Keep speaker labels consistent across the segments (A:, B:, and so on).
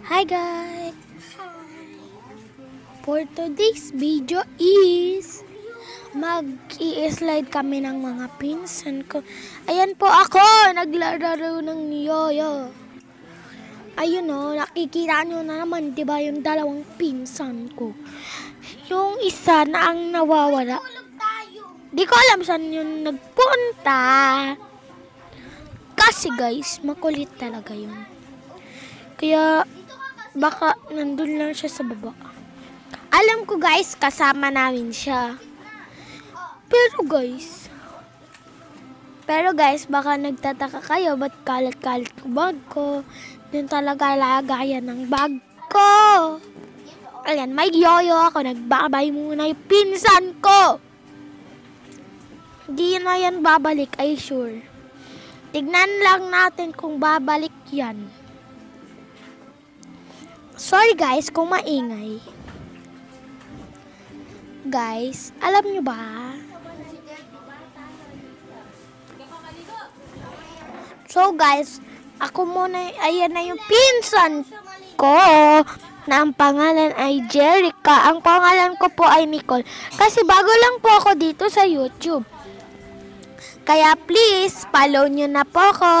A: Hi guys! For today's video is mag-i-slide kami ng mga pinsan ko. Ayan po ako, naglalaro ng yoyo. Ayun o, nakikita nyo na naman, diba yung dalawang pinsan ko. Yung isa na ang nawawala. Di ko alam saan yun nagpunta. Kasi guys, makulit talaga yun. Kaya baka nandun lang siya sa baba. Alam ko guys, kasama namin siya. Pero guys, baka nagtataka kayo, ba't kalat-kalat yung bag ko? Doon talaga lagayan ng bag ko. Ayan, may yoyo ako. Nagbabay muna yung pinsan ko. Hindi na yan babalik, ay sure. Tignan lang natin kung babalik yan. Sorry guys kung maingay. Guys, alam nyo ba? So guys, ako muna, ayan na yung pinsan ko na ang pangalan ay Jerica. Ang pangalan ko po ay Nicole. Kasi bago lang po ako dito sa YouTube. Kaya please, follow nyo na po ako.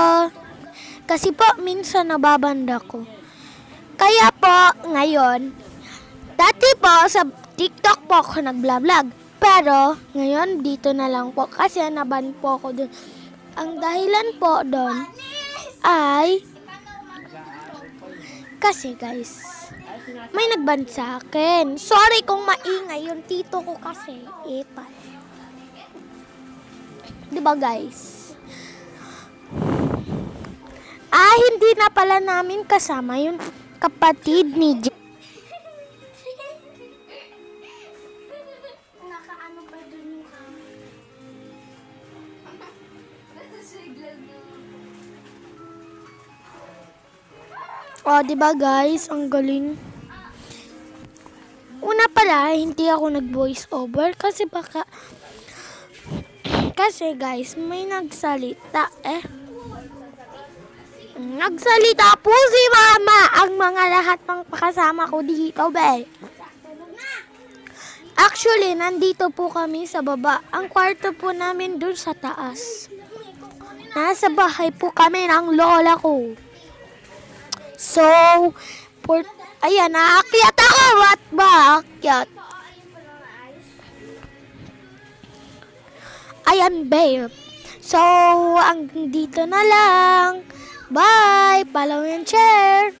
A: Kasi po, minsan nababanda ko. Kaya po, ngayon, dati po sa TikTok po ako nag-vlog. Pero, ngayon, dito na lang po. Kasi naban po ako dun. Ang dahilan po doon ay kasi guys, may nagban sa akin. Sorry kung maingay yung tito ko kasi. Diba guys? Hindi na pala namin kasama yung kapatid ni Nakaano ba dun yung diba guys? Ang galing. Una pala, hindi ako nag-voice over kasi baka kasi guys, may nagsalita Nagsalita po si Mama ang mga lahat ng kasama ko dito, be. Actually, nandito po kami sa baba. Ang kwarto po namin dun sa taas. Nasa bahay po kami ng lola ko. So, ayan, naakyat ako. Ba't ba aakyat? Ayan, babe. So, dito na lang. Bye! Follow and share!